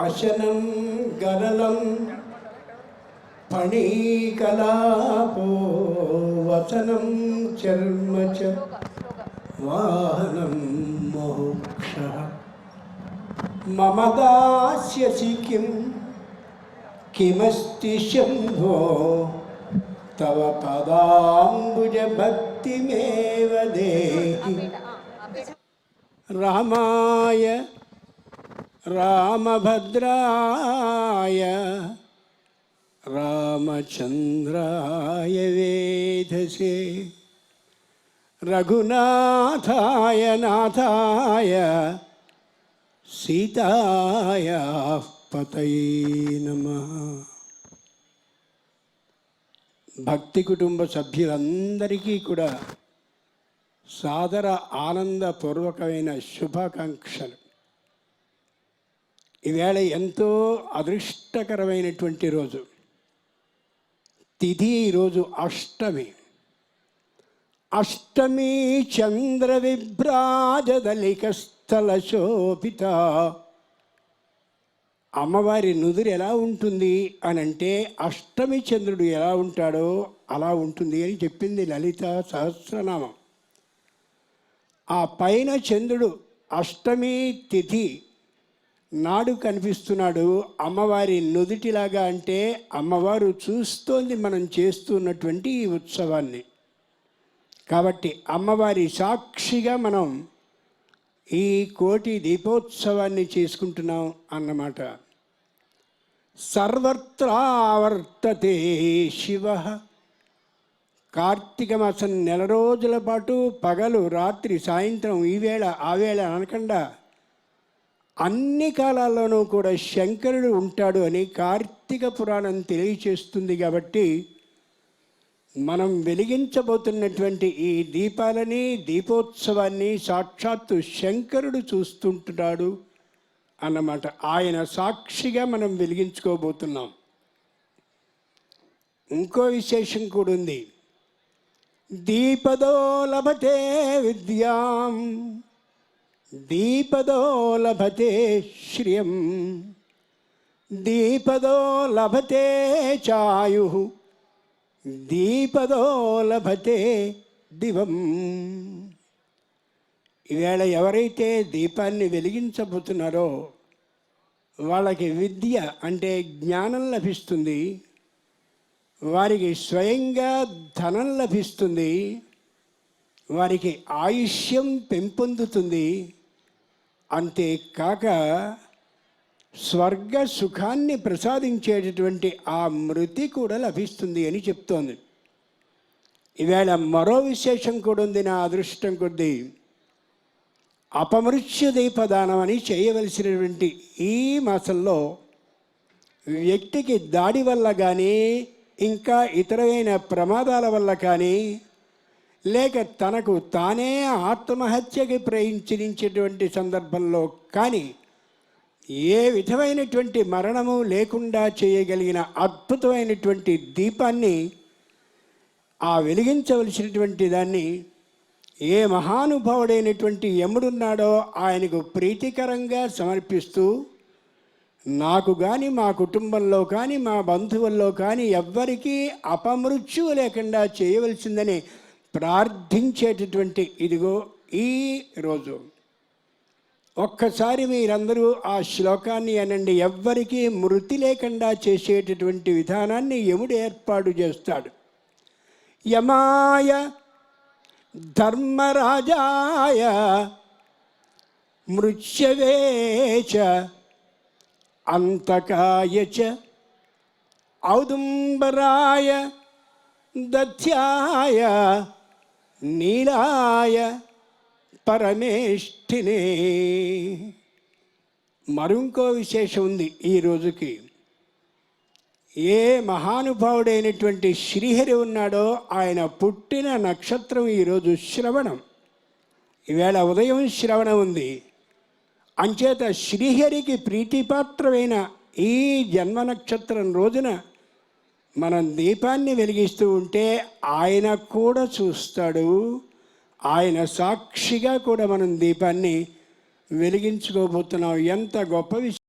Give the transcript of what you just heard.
అశనం గరళం ఫణీకలాపో వసనం చర్మ చ వాహనం మోక్ష మమ దాస్యసి కిమస్తి శంభో తవ పదాంబుజ భక్తిమేవ దేహి. రామాయ రామభద్రాయ రామచంద్రాయ వేధసే రఘునాథాయ నాథాయ సీతాయ పతయే నమః. భక్తి కుటుంబ సభ్యులందరికీ కూడా సాదర ఆనందపూర్వకమైన శుభాకాంక్షలు. ఈవేళ ఎంతో అదృష్టకరమైనటువంటి రోజు. తిథి ఈరోజు అష్టమి. అష్టమి చంద్ర విభ్రాజదలిక స్థల శోభిత. అమ్మవారి నుదురు ఎలా ఉంటుంది అని అంటే అష్టమి చంద్రుడు ఎలా ఉంటాడో అలా ఉంటుంది అని చెప్పింది లలిత సహస్రనామం. ఆ పైన చంద్రుడు అష్టమి తిథి నాడు కనిపిస్తున్నాడు అమ్మవారి నుదుటిలాగా. అంటే అమ్మవారు చూస్తోంది మనం చేస్తున్నటువంటి ఈ ఉత్సవాన్ని. కాబట్టి అమ్మవారి సాక్షిగా మనం ఈ కోటి దీపోత్సవాన్ని చేసుకుంటున్నాం అన్నమాట. సర్వత్రా వర్తతే శివ. కార్తీక మాసం నెల రోజుల పాటు పగలు రాత్రి సాయంత్రం ఈవేళ ఆవేళ అనకుండా అన్ని కాలాల్లోనూ కూడా శంకరుడు ఉంటాడు అని కార్తీక పురాణం తెలియచేస్తుంది. కాబట్టి మనం వెలిగించబోతున్నటువంటి ఈ దీపాలని దీపోత్సవాన్ని సాక్షాత్తు శంకరుడు చూస్తుంటున్నాడు అన్నమాట. ఆయన సాక్షిగా మనం వెలిగించుకోబోతున్నాం. ఇంకో విశేషం కూడా ఉంది. దీపదో లభతే విద్యాం దీపదో లభతే శ్రియం దీపదో లభతే చాయు దీపదో లభతే దివం. ఈవేళ ఎవరైతే దీపాన్ని వెలిగించబోతున్నారో వాళ్ళకి విద్య అంటే జ్ఞానం లభిస్తుంది, వారికి స్వయంగా ధనం లభిస్తుంది, వారికి ఆయుష్యం పెంపొందుతుంది. అంతేకాక స్వర్గ సుఖాన్ని ప్రసాదించేటటువంటి ఆ మృతి కూడా లభిస్తుంది అని చెప్తోంది. ఈవేళ మరో విశేషం కూడా ఉంది. నా అదృష్టం కొద్దీ అపమృత్యు దీపదానం అని చేయవలసినటువంటి ఈ మాసంలో వ్యక్తికి దాడి వల్ల కానీ ఇంకా ఇతరమైన ప్రమాదాల వల్ల కానీ లేక తనకు తానే ఆత్మహత్యకి ప్రయత్నించేటువంటి సందర్భంలో కానీ ఏ విధమైనటువంటి మరణము లేకుండా చేయగలిగిన అద్భుతమైనటువంటి దీపాన్ని ఆ వెలిగించవలసినటువంటి దాన్ని ఏ మహానుభావుడైనటువంటి యముడున్నాడో ఆయనకు ప్రీతికరంగా సమర్పిస్తూ నాకు కానీ మా కుటుంబంలో కానీ మా బంధువుల్లో కానీ ఎవ్వరికీ అపమృత్యువు లేకుండా చేయవలసిందని ప్రార్థించేటటువంటి ఇదిగో ఈ రోజు. ఒక్కసారి మీరందరూ ఆ శ్లోకాన్ని అనండి. ఎవ్వరికీ మృతి లేకుండా చేసేటటువంటి విధానాన్ని యముడు ఏర్పాటు చేస్తాడు. యమాయ ధర్మరాజాయ మృత్యవే చ అంతకాయ చ ఔదుంబరాయ దధ్యాయ నీలాయ పరమేష్ఠినే. మరింకో విశేషం ఉంది ఈ రోజుకి. ఏ మహానుభావుడైనటువంటి శ్రీహరి ఉన్నాడో ఆయన పుట్టిన నక్షత్రం ఈరోజు శ్రవణం. ఈవేళ ఉదయం శ్రవణం ఉంది. అంచేత శ్రీహరికి ప్రీతిపాత్రమైన ఈ జన్మ నక్షత్రం రోజున మనం దీపాన్ని వెలిగిస్తూ ఉంటే ఆయన కూడా చూస్తాడు. ఆయన సాక్షిగా కూడా మనం దీపాన్ని వెలిగించుకోబోతున్నాం. ఎంత గొప్ప విషయం!